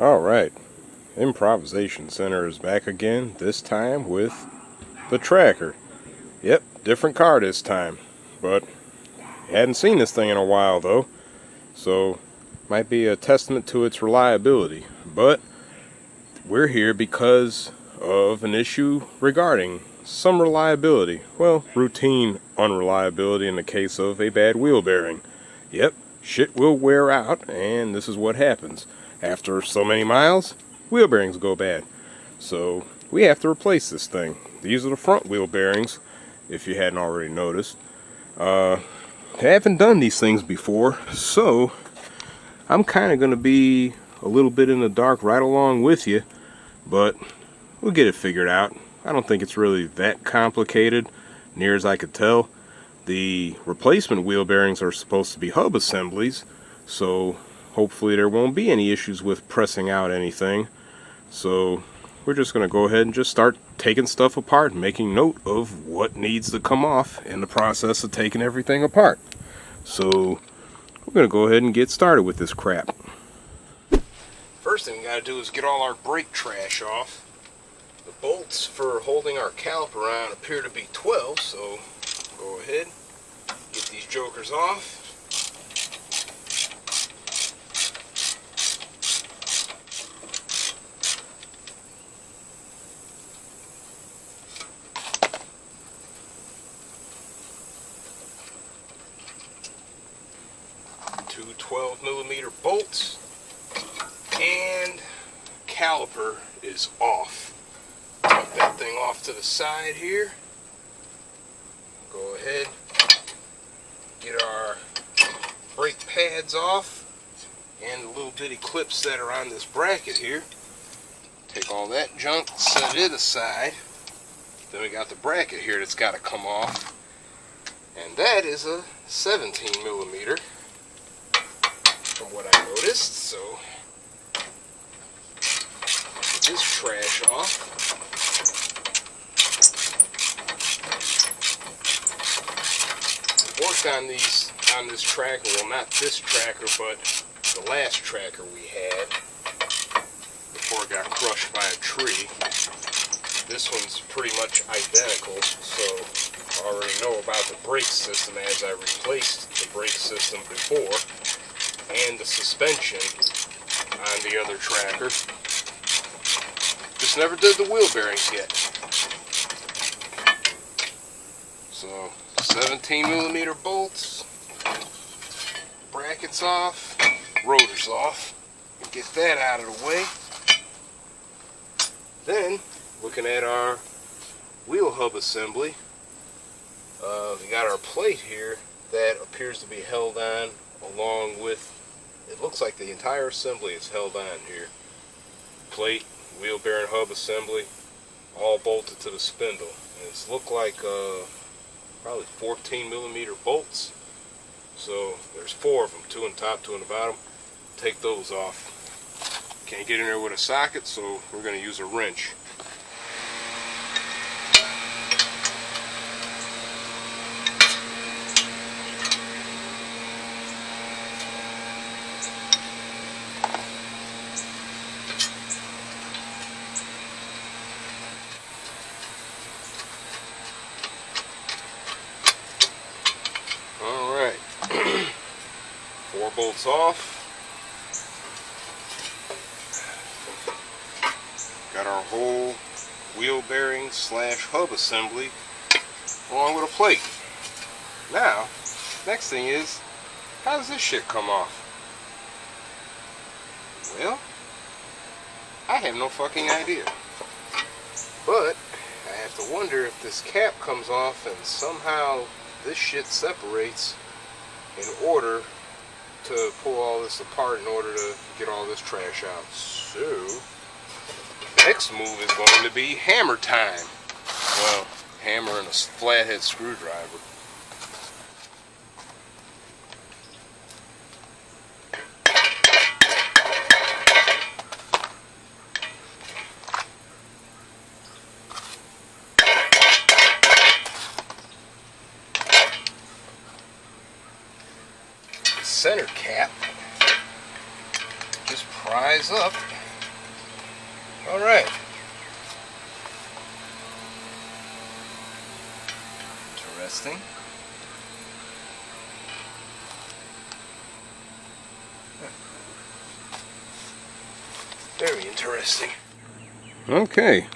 Alright, Improvisation Center is back again, this time with the tracker. Yep, different car this time, but hadn't seen this thing in a while though, so might be a testament to its reliability. But we're here because of an issue regarding some reliability. Well, routine unreliability in the case of a bad wheel bearing. Yep, shit will wear out, and this is what happens. After so many miles, wheel bearings go bad. So we have to replace this thing. These are the front wheel bearings, if you hadn't already noticed. I haven't done these things before, so I'm kind of going to be a little bit in the dark right along with you, but we'll get it figured out. I don't think it's really that complicated, near as I could tell. The replacement wheel bearings are supposed to be hub assemblies, so hopefully there won't be any issues with pressing out anything. So we're just going to go ahead and just start taking stuff apart and making note of what needs to come off in the process of taking everything apart. So we're going to go ahead and get started with this crap. First thing we got to do is get all our brake trash off. The bolts for holding our caliper on appear to be 12, so go ahead, get these jokers off. Two 12mm bolts, and caliper is off. Tuck that thing off to the side here. Go ahead, get our brake pads off and the little bitty clips that are on this bracket here. Take all that junk, set it aside. Then we got the bracket here that's got to come off, and that is a 17mm from what I noticed. So get this trash off. Worked on this tracker, well, not this tracker, but the last tracker we had before it got crushed by a tree. This one's pretty much identical, so I already know about the brake system as I replaced the brake system before, and the suspension on the other tracker. Just never did the wheel bearings yet. So 17mm bolts, brackets off, rotors off. Get that out of the way. Then, looking at our wheel hub assembly, we got our plate here that appears to be held on along with, it looks like the entire assembly is held on here. Plate, wheel bearing hub assembly, all bolted to the spindle. And it's looked like probably 14mm bolts. So there's 4 of them, 2 on top, 2 on the bottom. Take those off. Can't get in there with a socket, so we're going to use a wrench. Alright, 4 bolts off. Got our whole wheel bearing / hub assembly along with a plate. Now, next thing is, how does this shit come off? Well, I have no fucking idea. But I have to wonder if this cap comes off and somehow this shit separates in order to pull all this apart in order to get all this trash out. So next move is going to be hammer time. Well, hammer and a flathead screwdriver. The center cap just prise up All right. Interesting. Very interesting. Okay,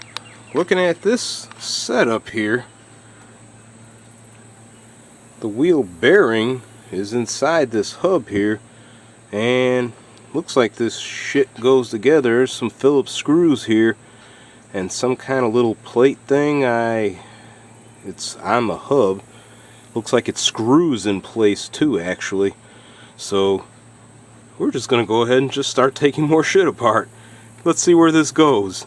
looking at this setup here, the wheel bearing is inside this hub here, and looks like this shit goes together. There's some Phillips screws here and some kind of little plate thing. It's on the hub. Looks like it screws in place too, actually. So we're just gonna go ahead and just start taking more shit apart. Let's see where this goes.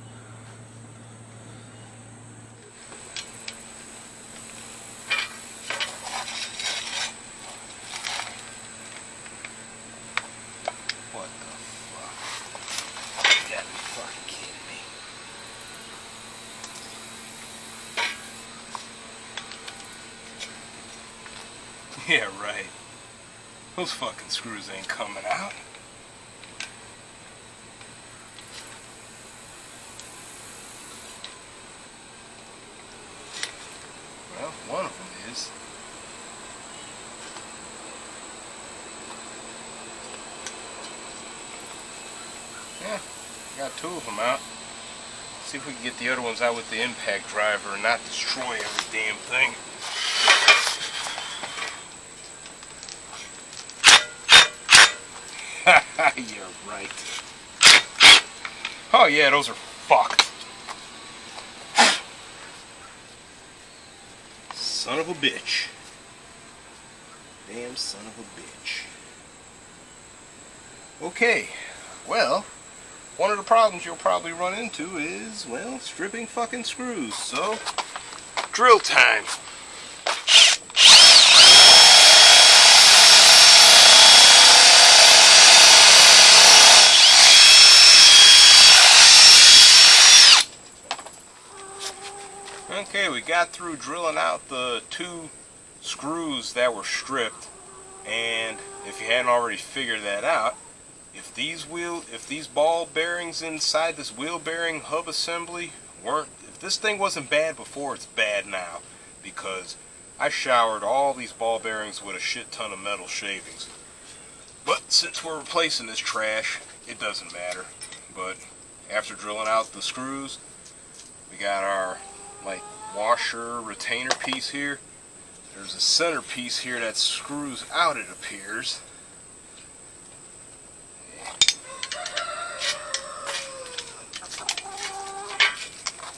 What the fuck? You gotta be fucking kidding me. Yeah, right. Those fucking screws ain't coming out. Well, one of them is. Yeah, got two of them out. See if we can get the other ones out with the impact driver and not destroy every damn thing. You're right. Oh yeah, those are fucked. Son of a bitch. Damn son of a bitch. Okay, well, one of the problems you'll probably run into is, well, stripping fucking screws. So, drill time. Okay, we got through drilling out the two screws that were stripped, and if you hadn't already figured that out, if these ball bearings inside this wheel bearing hub assembly if this thing wasn't bad before, it's bad now, because I showered all these ball bearings with a shit ton of metal shavings. But since we're replacing this trash, it doesn't matter. But after drilling out the screws, we got our washer retainer piece here. There's a center piece here that screws out, it appears.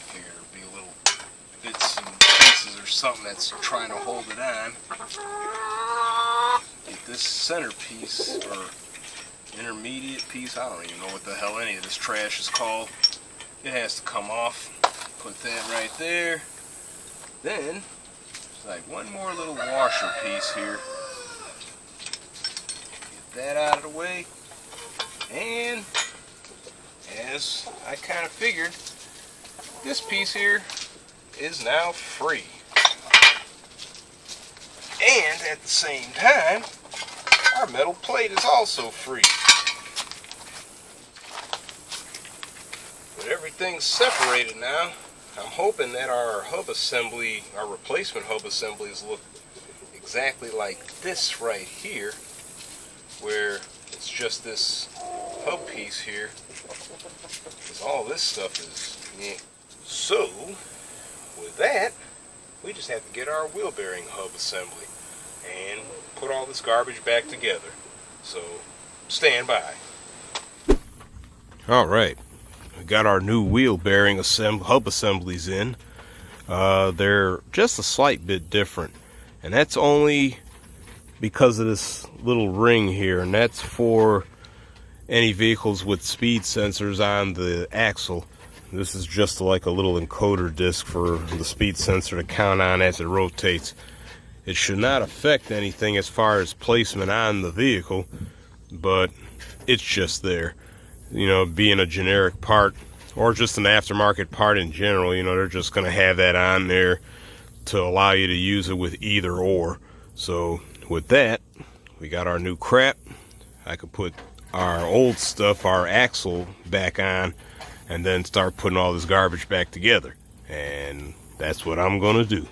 Figure there'd be little bits and pieces or something that's trying to hold it on. Get this center piece, or intermediate piece, I don't even know what the hell any of this trash is called. It has to come off. Put that right there. Then, there's like one more little washer piece here. Get that out of the way. And, as I kind of figured, this piece here is now free. And, at the same time, our metal plate is also free. But everything's separated now. I'm hoping that our hub assembly, our replacement hub assemblies, look exactly like this right here, where it's just this hub piece here, because all this stuff is, yeah. So, with that, we just have to get our wheel bearing hub assembly and put all this garbage back together. So, stand by. Alright. We got our new wheel bearing hub assemblies in. They're just a slight bit different, and that's only because of this little ring here, and that's for any vehicles with speed sensors on the axle. This is just like a little encoder disc for the speed sensor to count on as it rotates. It should not affect anything as far as placement on the vehicle, but it's just there. You know, being a generic part or just an aftermarket part in general, you know, they're just going to have that on there to allow you to use it with either or. So with that, we got our new crap. I could put our old stuff, our axle, back on, and then start putting all this garbage back together. And that's what I'm gonna do.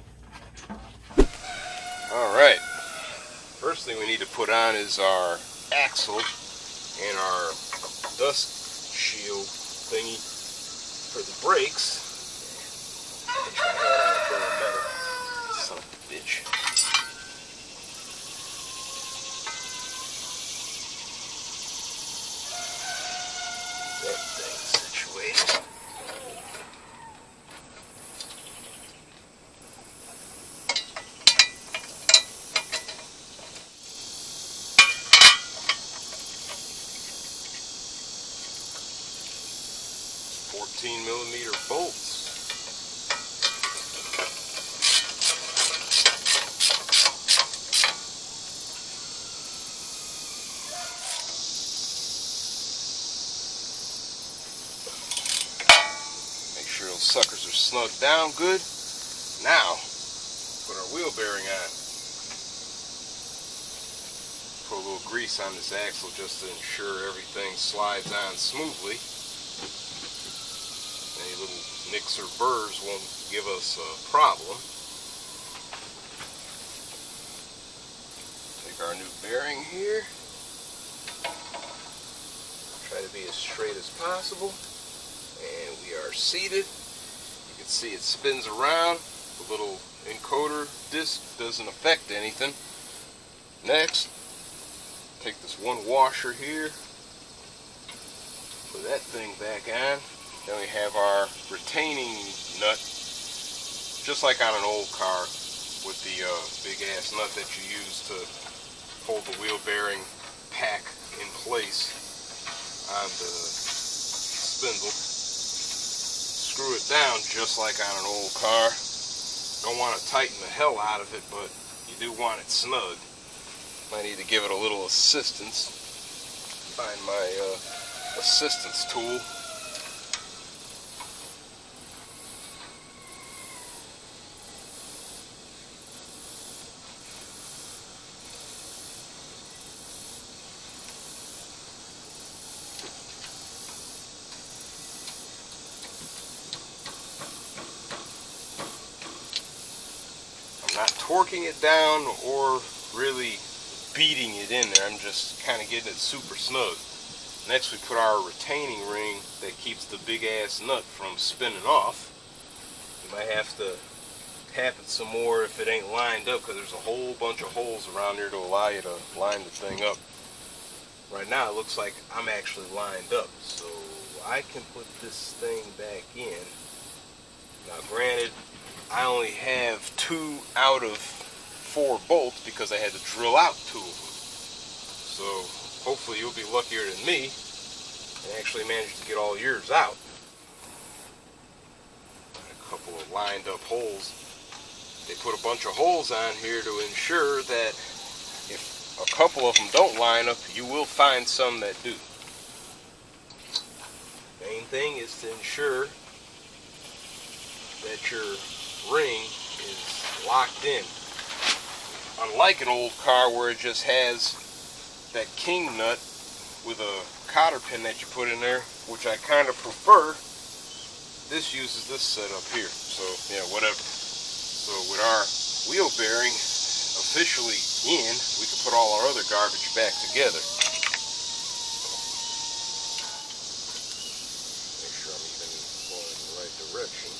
Alright, first thing we need to put on is our axle and our dust shield thingy for the brakes. Son of a bitch. That thing's situated. .14mm bolts. Make sure those suckers are snugged down good. Now, put our wheel bearing on. Put a little grease on this axle just to ensure everything slides on smoothly. Any little nicks or burrs won't give us a problem. Take our new bearing here. Try to be as straight as possible. And we are seated. You can see it spins around. The little encoder disc doesn't affect anything. Next, take this one washer here. Put that thing back on. Then we have our retaining nut, just like on an old car, with the big ass nut that you use to hold the wheel bearing pack in place on the spindle. Screw it down just like on an old car. Don't want to tighten the hell out of it, but you do want it snug. Might need to give it a little assistance. Find my assistance tool. Not torquing it down or really beating it in there. I'm just kind of getting it super snug. Next we put our retaining ring that keeps the big ass nut from spinning off. You might have to tap it some more if it ain't lined up, because there's a whole bunch of holes around there to allow you to line the thing up. Right now it looks like I'm actually lined up, so I can put this thing back in. Now granted, I only have 2 out of 4 bolts because I had to drill out 2 of them. So hopefully you'll be luckier than me and actually manage to get all yours out. Got a couple of lined up holes. They put a bunch of holes on here to ensure that if a couple of them don't line up, you will find some that do. Main thing is to ensure that your ring is locked in. Unlike an old car where it just has that king nut with a cotter pin that you put in there, which I kind of prefer, this uses this setup here. So yeah, whatever. So with our wheel bearing officially in, we can put all our other garbage back together. Make sure I'm even going in the right direction,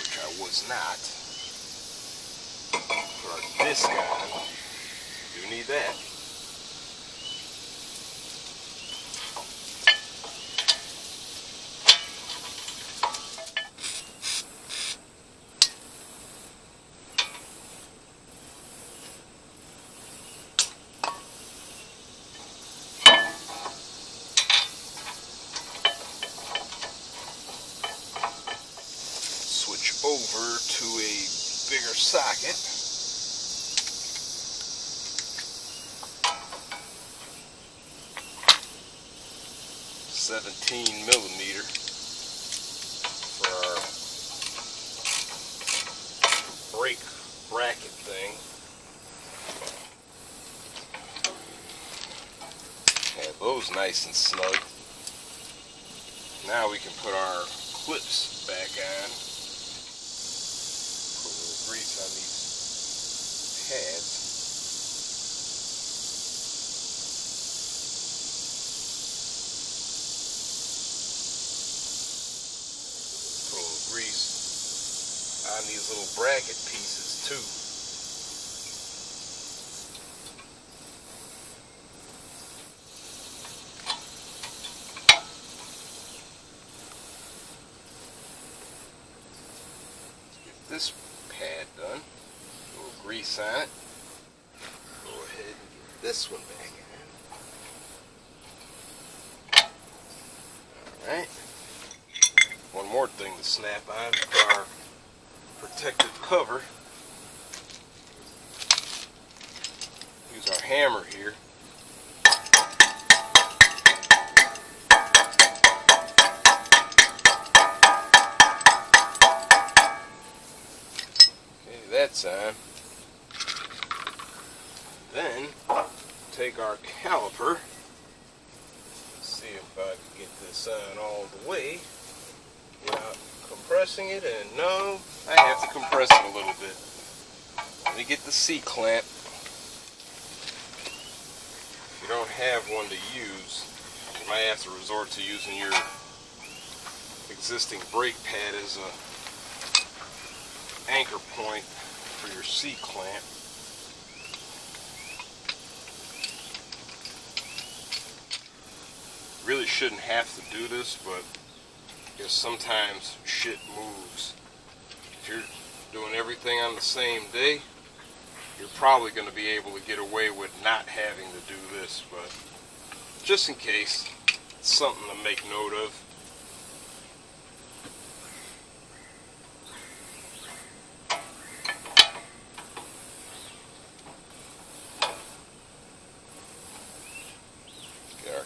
which I was not. Put our disc on. Do need that. Over to a bigger socket. .17mm for our brake bracket thing. Have those nice and snug. Now we can put our clips back on. Put a little grease on these pads. Put a little grease on these little bracket pieces too. This pad done, a little grease on it. Go ahead and get this one back in. Alright. One more thing to snap on for our protective cover. Use our hammer here. That's on. Then take our caliper. See if I can get this on all the way without compressing it. And no, I have to compress it a little bit. Let me get the C-clamp. If you don't have one to use, you might have to resort to using your existing brake pad as a anchor point for your C-clamp. Really shouldn't have to do this, but I guess sometimes shit moves. If you're doing everything on the same day, you're probably going to be able to get away with not having to do this, but just in case, it's something to make note of.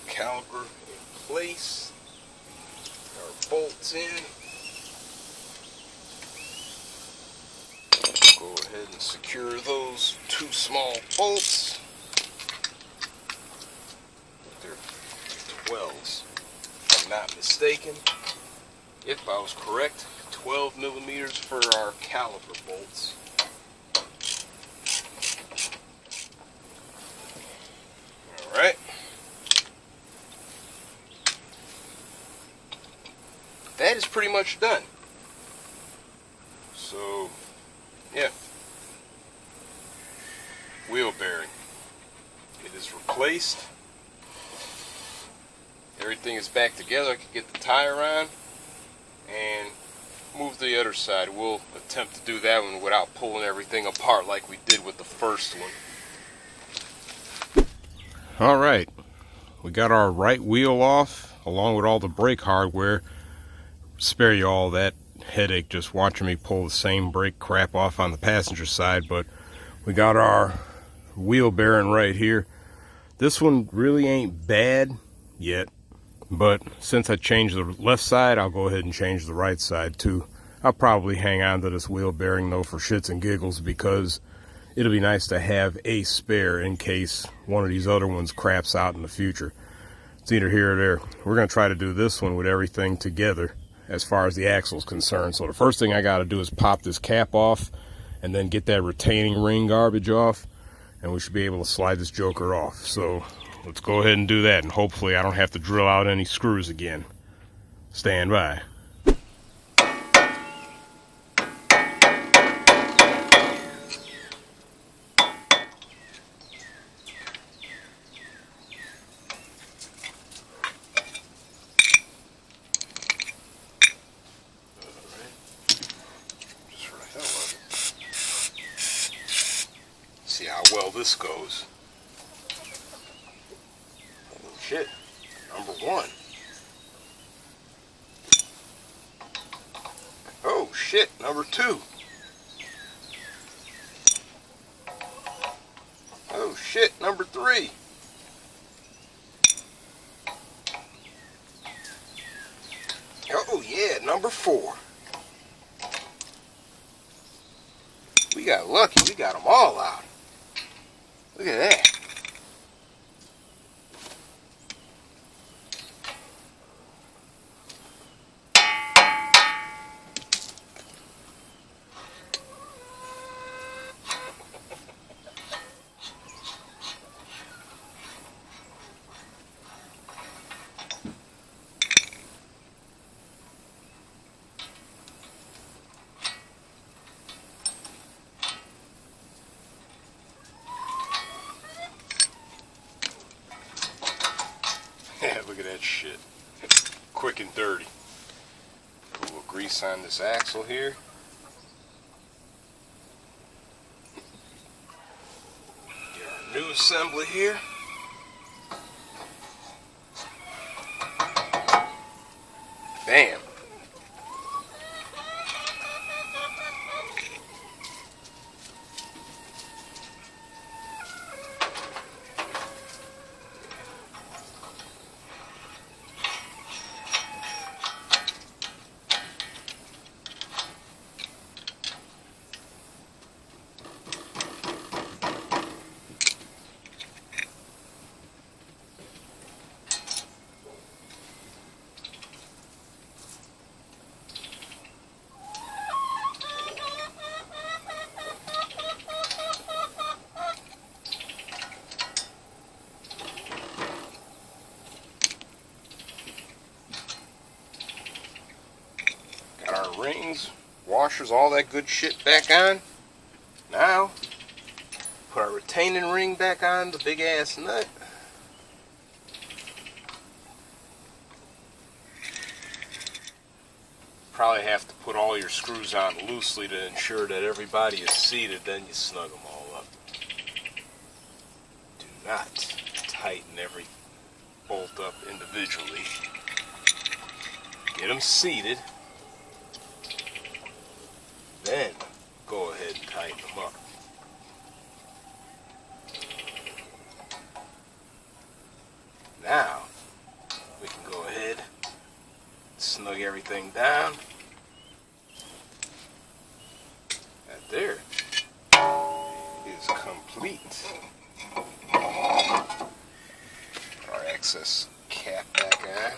Caliper in place, our bolts in. Go ahead and secure those two small bolts. They're 12s, if I'm not mistaken. If I was correct, 12 millimeters for our caliper bolts. Alright. That is pretty much done. So, yeah. Wheel bearing. It is replaced. Everything is back together. I can get the tire on and move the other side. We'll attempt to do that one without pulling everything apart like we did with the first one. Alright. We got our right wheel off along with all the brake hardware. Spare you all that headache just watching me pull the same brake crap off on the passenger side, but we got our wheel bearing right here. This one really ain't bad yet, but since I changed the left side, I'll go ahead and change the right side too. I'll probably hang on to this wheel bearing though for shits and giggles, because it'll be nice to have a spare in case one of these other ones craps out in the future. It's either here or there. We're going to try to do this one with everything together as far as the axle is concerned. So the first thing I got to do is pop this cap off and then get that retaining ring garbage off, and we should be able to slide this joker off. So let's go ahead and do that, and hopefully I don't have to drill out any screws again. Stand by. See how well this goes. Oh shit, number one. Oh shit, number two. Oh shit, number three. Oh yeah, number four. We got lucky, we got them all out. Look at that. shit. Quick and dirty. Put a little grease on this axle here. Get our new assembly here. Bam. Rings, washers, all that good shit back on. Now, put our retaining ring back on the big ass nut. Probably have to put all your screws on loosely to ensure that everybody is seated, then you snug them all up. Do not tighten every bolt up individually. Get them seated. Then go ahead and tighten them up. Now we can go ahead and snug everything down. That there is complete. Our excess cap back on.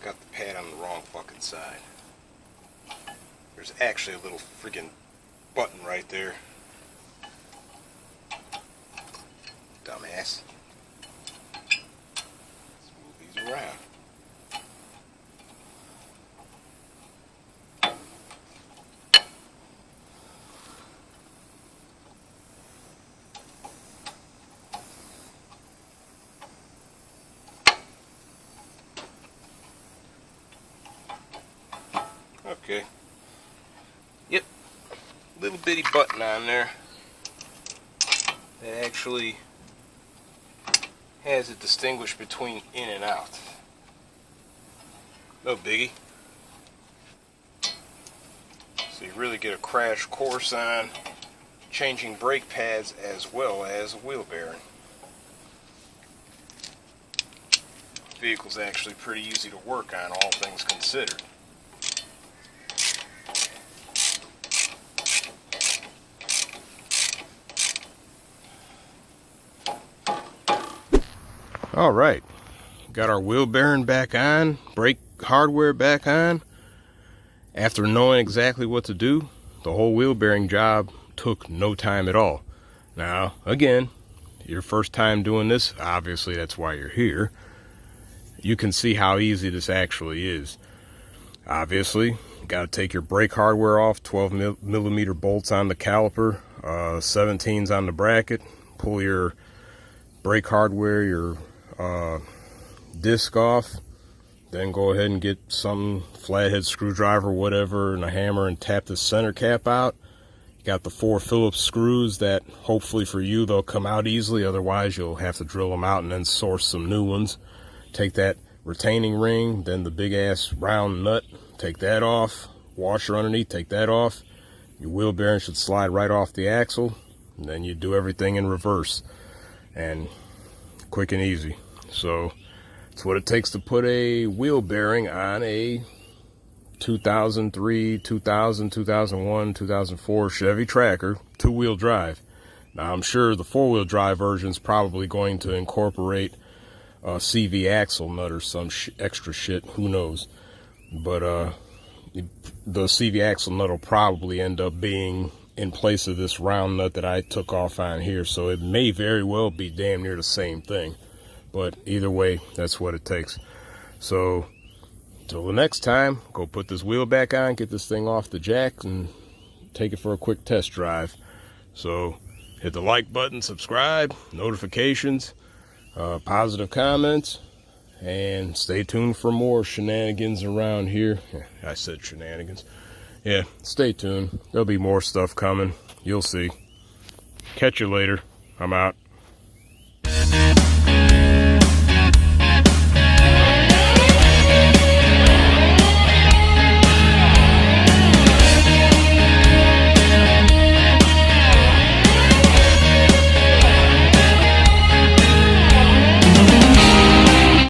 Got the pad on the wrong fucking side. There's actually a little freaking button right there. Dumbass. Let's move these around. Okay. Yep. Little bitty button on there that actually has it distinguished between in and out. No biggie. So you really get a crash course on changing brake pads as well as a wheel bearing. The vehicle's actually pretty easy to work on, all things considered. Alright, got our wheel bearing back on, brake hardware back on. After knowing exactly what to do, the whole wheel bearing job took no time at all. Now, again, your first time doing this, obviously that's why you're here. You can see how easy this actually is. Obviously, got to take your brake hardware off, 12 millimeter bolts on the caliper, 17s on the bracket, pull your brake hardware, your disc off, then go ahead and get some flathead screwdriver, whatever, and a hammer and tap the center cap out. Got the 4 Phillips screws that hopefully for you they'll come out easily, otherwise you'll have to drill them out and then source some new ones. Take that retaining ring, then the big ass round nut, take that off, washer underneath, take that off, Your wheel bearing should slide right off the axle, and then you do everything in reverse, and quick and easy. So it's what it takes to put a wheel bearing on a 2003, 2000, 2001, 2004 Chevy Tracker, two-wheel drive. Now I'm sure the four-wheel drive version is probably going to incorporate a CV axle nut or some extra shit, who knows. But the CV axle nut will probably end up being in place of this round nut that I took off on here, so it may very well be damn near the same thing. But either way, that's what it takes. So till the next time, go put this wheel back on, get this thing off the jack, and take it for a quick test drive. So hit the like button, subscribe, notifications, positive comments, and stay tuned for more shenanigans around here. I said shenanigans. Yeah, stay tuned. There'll be more stuff coming. You'll see. Catch you later. I'm out.